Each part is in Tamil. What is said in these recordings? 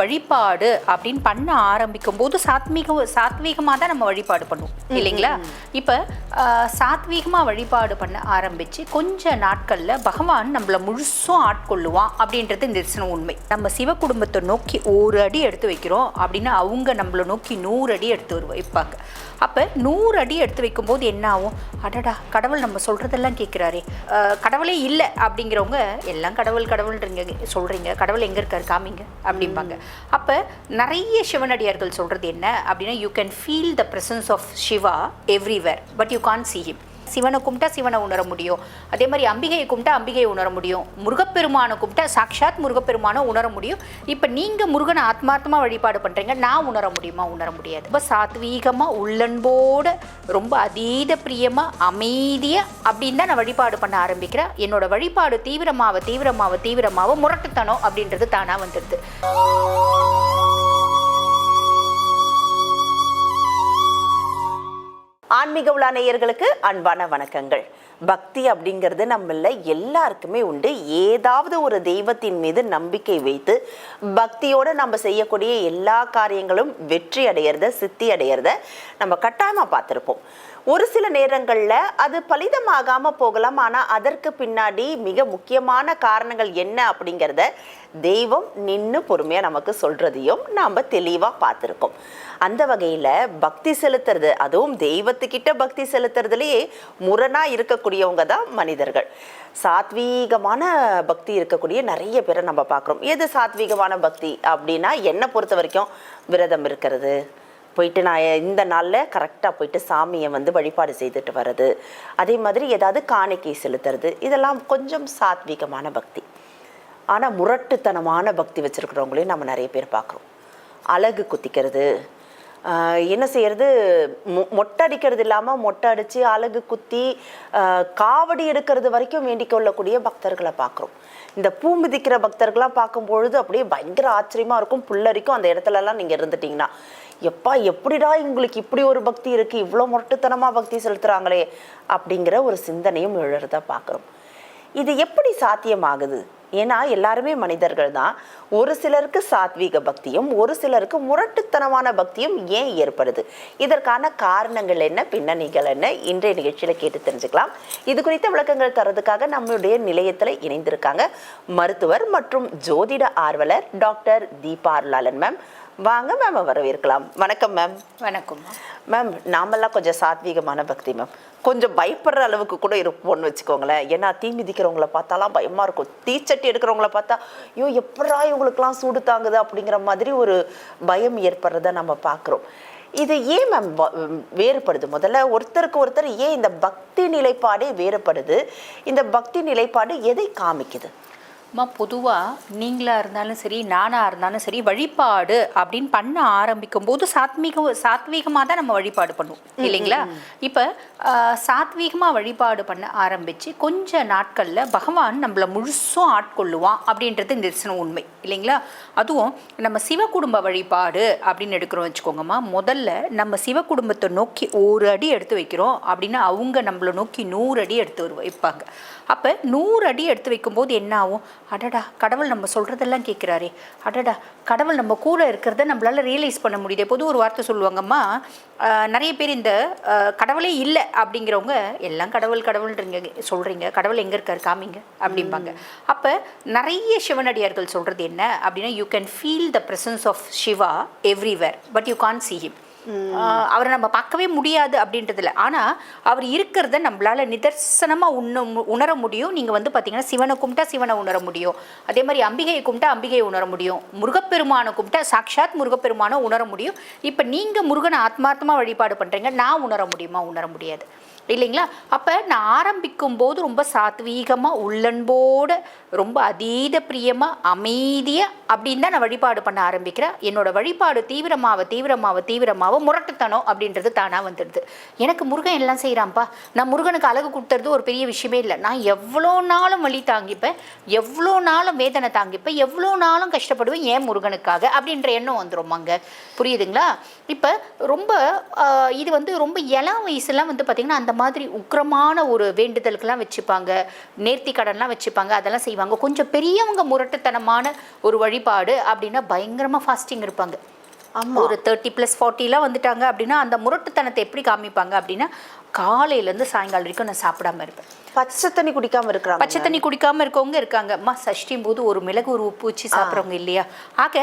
வழிபாடு அப்படின்னு பண்ண ஆரம்பிக்கும் போது சாத்வீகமாக தான் நம்ம வழிபாடு பண்ணுவோம் இல்லைங்களா? இப்போ சாத்வீகமாக வழிபாடு பண்ண ஆரம்பித்து கொஞ்ச நாட்களில் பகவான் நம்மளை முழுசும் ஆட்கொள்ளுவான் அப்படின்றது இந்த உண்மை. நம்ம சிவ குடும்பத்தை நோக்கி 1 அடி எடுத்து வைக்கிறோம் அப்படின்னா அவங்க நம்மளை நோக்கி 100 அடி எடுத்து வைப்பாங்க. அப்போ 100 அடி எடுத்து வைக்கும்போது என்ன ஆகும்? அடடா, கடவுள் நம்ம சொல்கிறதெல்லாம் கேட்குறாரே, கடவுளே இல்லை அப்படிங்கிறவங்க எல்லாம் கடவுள்ன்றீங்க சொல்கிறீங்க, கடவுள் எங்கே இருக்காரு காமிங்க அப்படிம்பாங்க. அப்போ நிறைய சிவனடியார்கள் சொல்கிறது என்ன அப்படின்னா, you can feel the presence of Shiva everywhere but you can't see him. சிவனை கும்பிட்டா சிவனை உணர முடியும், அதே மாதிரி அம்பிகையை கும்பிட்டா அம்பிகையை உணர முடியும், முருகப்பெருமானை கும்பிட்டா சாக்ஷாத் முருகப்பெருமானை உணர முடியும். இப்போ நீங்கள் முருகனை ஆத்மார்த்தமாக வழிபாடு பண்ணுறீங்க, நான் உணர முடியுமா? உணர முடியாது. ரொம்ப சாத்வீகமாக உள்ளன்போடு ரொம்ப அதீத பிரியமாக அமைதியாக அப்படின்னு தான் நான் வழிபாடு பண்ண ஆரம்பிக்கிறேன். என்னோட வழிபாடு தீவிரமாக முரட்டுத்தனம் அப்படின்றது தானாக வந்துடுது. ஆன்மீக உலா நேயர்களுக்கு அன்பான வணக்கங்கள். பக்தி அப்படிங்கிறது நம்மள எல்லாருக்குமே உண்டு. ஏதாவது ஒரு தெய்வத்தின் மீது நம்பிக்கை வைத்து பக்தியோடு நம்ம செய்யக்கூடிய எல்லா காரியங்களும் வெற்றி அடையிறத, சித்தி அடையிறத நம்ம கட்டாயமாக பார்த்துருப்போம். ஒரு சில நேரங்களில் அது பலிதமாகாமல் போகலாம். ஆனால் அதற்கு பின்னாடி மிக முக்கியமான காரணங்கள் என்ன அப்படிங்கிறத தெய்வம் நின்று பொறுமையாக நமக்கு சொல்கிறதையும் நாம் தெளிவாக பார்த்துருக்கோம். அந்த வகையில் பக்தி செலுத்துறது, அதுவும் தெய்வத்துக்கிட்ட பக்தி செலுத்துறதுலேயே முரணாக இருக்கக்கூடியவங்க தான் மனிதர்கள். சாத்வீகமான பக்தி இருக்கக்கூடிய நிறைய பேரை நம்ம பார்க்குறோம். எது சாத்வீகமான பக்தி அப்படின்னா, என்னை பொறுத்த வரைக்கும் விரதம் இருக்கிறது, போயிட்டு நான் இந்த நாளில் கரெக்டாக போயிட்டு சாமியை வழிபாடு செய்துட்டு வர்றது, அதே மாதிரி ஏதாவது காணிக்கை செலுத்துறது, இதெல்லாம் கொஞ்சம் சாத்வீகமான பக்தி. ஆனால் முரட்டுத்தனமான பக்தி வச்சுருக்கிறவங்களையும் நம்ம நிறைய பேர் பார்க்குறோம். அழகு குத்திக்கிறது, என்ன செய்யறது, மொட்டை அடிக்கிறது இல்லாமல் மொட்டை அடித்து அழகு குத்தி காவடி எடுக்கிறது வரைக்கும் வேண்டிக் கொள்ளக்கூடிய பக்தர்களை பார்க்குறோம். இந்த பூ மிதிக்கிற பக்தர்கள்லாம் பார்க்கும்பொழுது அப்படியே பயங்கர ஆச்சரியமாக இருக்கும். புல்லரிக்கும் அந்த இடத்துலலாம் நீங்கள் இருந்துட்டிங்கன்னா, எப்படிடா உங்களுக்கு இப்படி ஒரு பக்தி இருக்குது, இவ்வளோ முரட்டுத்தனமாக பக்தி செலுத்துகிறாங்களே அப்படிங்கிற ஒரு சிந்தனையும் எழுறத பார்க்குறோம். இது எப்படி சாத்தியமாகுது? ஏன்னா எல்லாருமே மனிதர்கள் தான். ஒரு சிலருக்கு சாத்வீக பக்தியும் ஒரு சிலருக்கு முரட்டுத்தனமான பக்தியும் ஏன் ஏற்படுது? இதற்கான காரணங்கள் என்ன, பின்னணிகள் என்ன, இன்றைய நிகழ்ச்சியில் கேட்டு தெரிஞ்சுக்கலாம். இது குறித்த விளக்கங்கள் தரதுக்காக நம்மளுடைய நிலையத்தில் இணைந்திருக்காங்க மருத்துவர் மற்றும் ஜோதிட ஆர்வலர் டாக்டர் தீபா அருளாளன் மேம். வாங்க மேம், வரவேற்கலாம். வணக்கம் மேம். வணக்கம் மேம். நாமெல்லாம் கொஞ்சம் சாத்வீகமான பக்தி மேம், கொஞ்சம் பயப்படுற அளவுக்கு கூட இருப்போம்னு வச்சுக்கோங்களேன். ஏன்னா தீ மிதிக்கிறவங்கள பார்த்தாலாம் பயமாக இருக்கும், தீச்சட்டி எடுக்கிறவங்கள பார்த்தா ஐயோ எப்படா இவங்களுக்குலாம் சூடு தாங்குது அப்படிங்கிற மாதிரி ஒரு பயம் ஏற்படுறத நம்ம பார்க்குறோம். இது ஏன் மேம் வேறுபடுது? முதல்ல ஒருத்தருக்கு ஒருத்தர் ஏன் இந்த பக்தி நிலைப்பாடே வேறுபடுது? இந்த பக்தி நிலைப்பாடு எதை காமிக்குது? பொதுவாக நீங்களாக இருந்தாலும் சரி, நானாக இருந்தாலும் சரி, வழிபாடு அப்படின்னு பண்ண ஆரம்பிக்கும் போது சாத்வீகமாக தான் நம்ம வழிபாடு பண்ணுவோம் இல்லைங்களா? இப்போ சாத்வீகமாக வழிபாடு பண்ண ஆரம்பித்து கொஞ்ச நாட்களில் பகவான் நம்மளை முழுசும் ஆட்கொள்ளுவான் அப்படின்றது இந்த உண்மை இல்லைங்களா? அதுவும் நம்ம சிவ குடும்ப வழிபாடு அப்படின்னு எடுக்கிறோம் வச்சுக்கோங்கம்மா. முதல்ல நம்ம சிவ குடும்பத்தை நோக்கி 1 அடி எடுத்து வைக்கிறோம் அப்படின்னா அவங்க நம்மளை நோக்கி 100 அடி எடுத்து வைப்பாங்க. அப்போ 100 அடி எடுத்து வைக்கும்போது என்ன ஆகும்? அடடா, கடவுள் நம்ம சொல்கிறதெல்லாம் கேட்குறாரே, அடடா, கடவுள் நம்ம கூட இருக்கிறத நம்மளால் ரியலைஸ் பண்ண முடியுது. எப்போதும் ஒரு வார்த்தை சொல்லுவாங்கம்மா, நிறைய பேர் இந்த கடவுளே இல்லை அப்படிங்கிறவங்க எல்லாம் கடவுள்ன்றீங்க சொல்கிறீங்க, கடவுள் எங்கே இருக்காரு காமிங்க அப்படிம்பாங்க. அப்போ நிறைய சிவனடியார்கள் சொல்கிறது என்ன அப்படின்னா, you can feel the presence of Shiva everywhere but you can't see him. அவரை நம்ம பார்க்கவே முடியாது அப்படின்றதில்ல, ஆனால் அவர் இருக்கிறத நம்மளால் நிதர்சனமாக உணர முடியும். நீங்கள் பார்த்தீங்கன்னா சிவனை கும்பிட்டா சிவனை உணர முடியும், அதே மாதிரி அம்பிகையை கும்பிட்டா அம்பிகையை உணர முடியும், முருகப்பெருமானை கும்பிட்டா சாக்ஷாத் முருகப்பெருமானை உணர முடியும். இப்போ நீங்கள் முருகனை ஆத்மார்த்தமாக வழிபாடு பண்ணுறீங்க, நான் உணர முடியுமா? உணர முடியாது இல்லைங்களா? அப்போ நான் ஆரம்பிக்கும் போது ரொம்ப சாத்வீகமாக உள்ளன்போடு ரொம்ப அதீத பிரியமாக அமைதியாக அப்படின்னு தான் நான் வழிபாடு பண்ண ஆரம்பிக்கிறேன். என்னோட வழிபாடு தீவிரமாக முரட்டுத்தனம் அப்படின்றது தானாக வந்துடுது. எனக்கு முருகன் எல்லாம் செய்கிறான்ப்பா, நான் முருகனுக்கு அழகு கொடுத்துறது ஒரு பெரிய விஷயமே இல்லை, நான் எவ்வளோ நாளும் வலி தாங்கிப்பேன், எவ்வளோ நாளும் வேதனை தாங்கிப்பேன், எவ்வளோ நாளும் கஷ்டப்படுவேன் ஏன் முருகனுக்காக அப்படின்ற எண்ணம் வந்துடும் அங்கே. புரியுதுங்களா? இப்போ ரொம்ப இது ரொம்ப இளம் வயசுலாம் பார்த்திங்கன்னா அந்த மாதிரி உக்கிரமான ஒரு வேண்டுதலுக்கெல்லாம் வச்சுப்பாங்க, நேர்த்தி கடன்லாம் வச்சுப்பாங்க, அதெல்லாம் செய்வாங்க. கொஞ்சம் பெரியவங்க முரட்டுத்தனமான ஒரு வழிபாடு அப்படின்னா பயங்கரமாக ஃபாஸ்டிங் இருப்பாங்க. ஒரு 30+40 வந்துட்டாங்க அப்படின்னா அந்த முரட்டுத்தனத்தை எப்படி காமிப்பாங்க அப்படின்னா, காலையிலேருந்து சாயங்காலம் வரைக்கும் நான் சாப்பிடாம இருப்பேன். பச்சை தண்ணி குடிக்காம இருக்கிறாங்க. பச்சை தண்ணி குடிக்காம இருக்கவங்க இருக்காங்க. அம்மா சஷ்டியும் போது ஒரு மிளகு ஒரு உப்பு வச்சு சாப்பிட்றவங்க இல்லையா? ஆக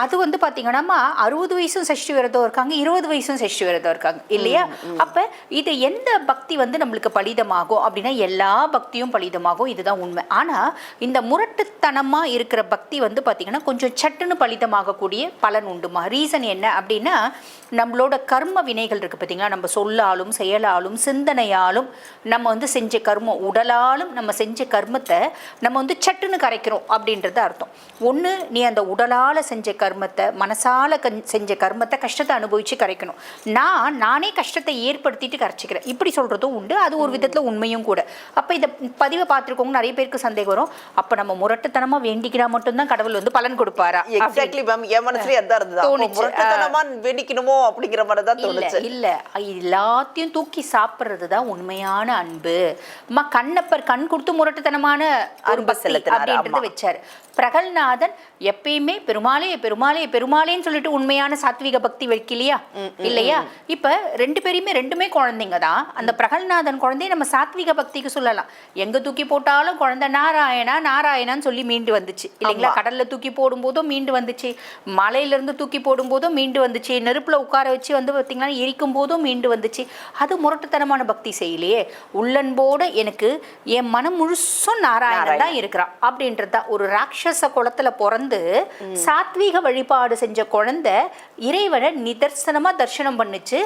அது வந்து பார்த்தீங்கன்னா 60 வயசும் சஷ்டி விரதம் இருக்காங்க, 20 வயசும் சஷ்டி விரதம் இருக்காங்க இல்லையா? அப்போ இது எந்த பக்தி வந்து நம்மளுக்கு பலிதமாகும் அப்படின்னா எல்லா பக்தியும் பலிதமாகும், இதுதான் உண்மை. ஆனால் இந்த முரட்டுத்தனமாக இருக்கிற பக்தி வந்து பார்த்தீங்கன்னா கொஞ்சம் சட்டுன்னு பலிதமாகக்கூடிய பலன் உண்டுமா. ரீசன் என்ன அப்படின்னா, நம்மளோட கர்ம வினைகள் இருக்குது பார்த்தீங்களா, நம்ம சொல்லாலும் செயலாலும் சிந்தனையாலும் நம்ம வந்து செஞ்ச கர்மம், உடலாலும் நம்ம செஞ்ச கர்மத்தை நம்ம வந்து சட்டுன்னு கரைக்கிறோம் அப்படின்றது அர்த்தம். ஒன்று, நீ அந்த உடலால் செஞ்ச கர்மத்தை, மனசால செஞ்ச கர்மத்தை கஷ்டத்தை அனுபவித்து கரைக்கணும். நானே கஷ்டத்தை ஏற்படுத்திட்டு கரைச்சிக்கிறேன், இப்படி சொல்கிறதும் உண்டு. அது ஒரு விதத்தில் உண்மையும் கூட. அப்போ இதை பதிவை பார்த்துருக்கோங்க, நிறைய பேருக்கு சந்தேகம் வரும், அப்போ நம்ம முரட்டுத்தனமாக வேண்டிக்கினா மட்டும்தான் கடவுள் வந்து பலன் கொடுப்பாரா? எக்ஸாக்ட்லி மேம், என் மனசுலயே அதான் இருந்தது. முரட்டுத்தனமா வேண்டிக்கணுமோ அப்படிங்கிற மாதிரி தான் தோணுச்சு. இல்ல, எல்லாத்தையும் தூக்கி சாப்பிடுறது தான் உண்மையான அன்பு. கண்ணப்பர் கண் கொடுத்து முரட்டுத்தனமான ஒரு பக்தி அப்படின்றது வச்சாரு. பிரகல்நாதன் எப்பயுமே பெருமாளே பெருமாளே பெருமாளேன்னு சொல்லிட்டு உண்மையான சாத்விக பக்தி வைக்கலையா இல்லையா? இப்ப ரெண்டுமே குழந்தைங்க தான். அந்த பிரகல்நாதன் குழந்தைய நம்ம சாத்விக பக்திக்கு சொல்லலாம். எங்க தூக்கி போட்டாலும் குழந்தை நாராயணா நாராயணான்னு சொல்லி மீண்டு வந்துச்சு இல்லைங்களா? கடல்ல தூக்கி போடும் போதும் மீண்டு வந்துச்சு, மலையில இருந்து தூக்கி போடும் போதும் மீண்டு வந்துச்சு, நெருப்புல உட்கார வச்சு வந்து பார்த்தீங்கன்னா எரிக்கும் போதும் மீண்டு வந்துச்சு. அது முரட்டுத்தனமான பக்தி செய்யலையே. உள்ளன்போட எனக்கு என் மனம் முழுசும் நாராயணன் தான் இருக்கிறான் அப்படின்றது தான். ஒரு ராட்சச குளத்துல பிறந்து சாத்வீக வழிபாடு செஞ்ச குழந்தை இறைவனை நிதர்சனமா தரிசனம் பண்ணுச்சு.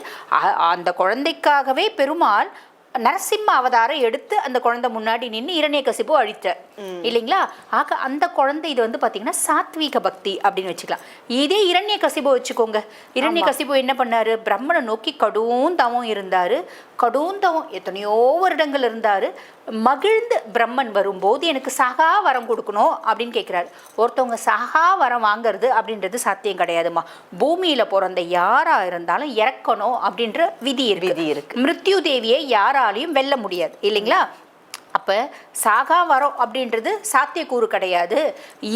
அந்த குழந்தைக்காகவே பெருமாள் நரசிம்ம அவதாரம் எடுத்து அந்த குழந்தை முன்னாடி நின்று இரண்யகசிபு அழித்தார் இல்லைங்களா? ஆக அந்த குழந்தை இது வந்து பார்த்தீங்கன்னா சாத்வீக பக்தி அப்படின்னு வச்சுக்கலாம். இதே இரண்யகசிபு வச்சுக்கோங்க. இரண்யகசிபு என்ன பண்ணாரு? பிரம்மனை நோக்கி கடும் தவம் இருந்தாரு. கடும் தவம் எத்தனையோ வருடங்கள் இருந்தாரு. மகிழ்ந்து பிரம்மன் வரும்போது எனக்கு சகா வரம் கொடுக்கணும் அப்படின்னு கேட்குறாரு. ஒருத்தவங்க சகா வரம் வாங்கிறது அப்படின்றது சாத்தியம் கிடையாதுமா. பூமியில பிறந்த யாரா இருந்தாலும் இறக்கணும் அப்படின்ற விதி இருக்கு. மிருத்யு தேவியை யாராலையும் வெல்ல முடியாது இல்லைங்களா? அப்போ சாகா வரோம் அப்படின்றது சாத்தியக்கூறு கிடையாது.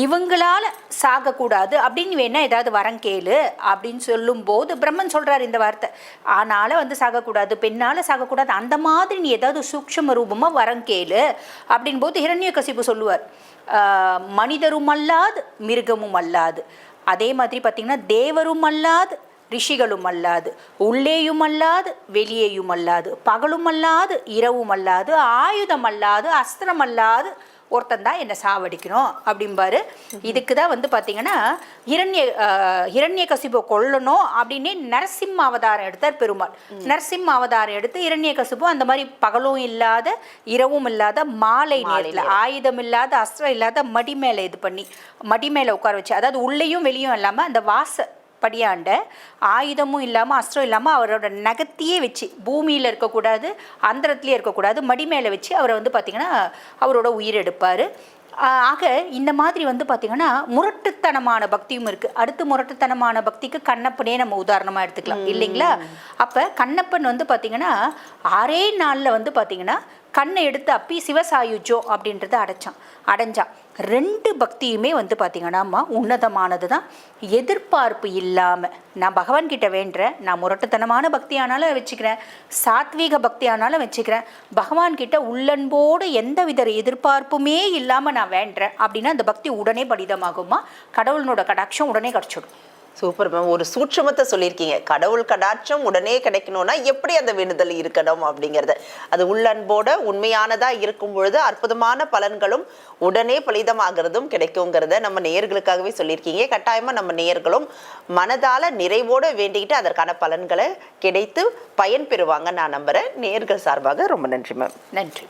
இவங்களால சாகக்கூடாது அப்படின்னு வேணா ஏதாவது வரம் கேளு அப்படின்னு சொல்லும்போது பிரம்மன் சொல்கிறார் இந்த வார்த்தை. ஆனால வந்து சாகக்கூடாது, பெண்ணால் சாகக்கூடாது, அந்த மாதிரி நீ ஏதாவது சூக்ஷ்ம ரூபமாக வரம் கேளு அப்படின் போது ஹிரண்யகசிபு சொல்லுவார், மனிதரும் அல்லாது மிருகமும் அல்லாது, அதே மாதிரி பார்த்திங்கன்னா தேவரும் அல்லாது ரிஷிகளும் அல்லாது, உள்ளேயும் அல்லாது வெளியேயும் அல்லாது, பகலும் அல்லாது இரவும் அல்லாது, ஆயுதம் அல்லாது அஸ்திரம் அல்லாது ஒருத்தன் தான் என்னை சாவடிக்கணும் அப்படிம்பாரு. இதுக்கு தான் வந்து பார்த்தீங்கன்னா ஹிரண்யகசிபு கொல்லணும் அப்படின்னே நரசிம்ம அவதாரம் எடுத்தார் பெருமாள். நரசிம்ம அவதாரம் எடுத்து ஹிரண்யகசிபு அந்த மாதிரி பகலும் இல்லாத இரவும் இல்லாத மாலை நேரத்தில் ஆயுதம் இல்லாத அஸ்திரம் இல்லாத மடி மேலே இது பண்ணி மடி மேலே உட்கார வச்சு, அதாவது உள்ளேயும் வெளியும் இல்லாமல் அந்த படியாண்ட ஆயுதமும் இல்லாமல் அஸ்திரம் இல்லாமல் அவரோட நகத்தையே வச்சு பூமியில் இருக்கக்கூடாது, அந்தரத்துலேயே இருக்கக்கூடாது, மடி மேலே வச்சு அவரை வந்து பார்த்திங்கன்னா அவரோட உயிர் எடுப்பார். ஆக இந்த மாதிரி வந்து பார்த்திங்கன்னா முரட்டுத்தனமான பக்தியும் இருக்குது. அடுத்து முரட்டுத்தனமான பக்திக்கு கண்ணப்பனே நம்ம உதாரணமாக எடுத்துக்கலாம் இல்லைங்களா? அப்போ கண்ணப்பன் வந்து பார்த்திங்கன்னா 6 நாளில் வந்து பார்த்திங்கன்னா கண்ணை எடுத்து அப்பி சிவசாயுஜோ அப்படின்றத அடைஞ்சான். 2 பக்தியுமே வந்து பார்த்திங்கன்னா உன்னதமானது தான். எதிர்பார்ப்பு இல்லாமல் நான் பகவான்கிட்ட வேண்டுறேன், நான் முரட்டுத்தனமான பக்தி ஆனாலும் வச்சுக்கிறேன், சாத்வீக பக்தி ஆனாலும் வச்சுக்கிறேன், பகவான்கிட்ட உள்ளன்போடு எந்த வித எதிர்பார்ப்புமே இல்லாமல் நான் வேண்டுறேன் அப்படின்னா அந்த பக்தி உடனே பலிதமாகுமா, கடவுளனோட கடாட்சம் உடனே கிடச்சிடும். சூப்பர் மேம், ஒரு சூட்சமத்தை சொல்லியிருக்கீங்க. கடவுள் கடாட்சம் உடனே கிடைக்கணும்னா எப்படி அந்த வேண்டுதல் இருக்கணும் அப்படிங்கிறது, அது உள்ளன்போட உண்மையானதா இருக்கும் பொழுது அற்புதமான பலன்களும் உடனே பலிதமாகிறதும் கிடைக்குங்கிறத நம்ம நேயர்களுக்காகவே சொல்லியிருக்கீங்க. கட்டாயமா நம்ம நேயர்களும் மனதால நிறைவோட வேண்டிக்கிட்டு அதற்கான பலன்களை கிடைத்து பயன் பெறுவாங்க நான் நம்புறேன். நேயர்கள் சார்பாக ரொம்ப நன்றி மேம். நன்றி.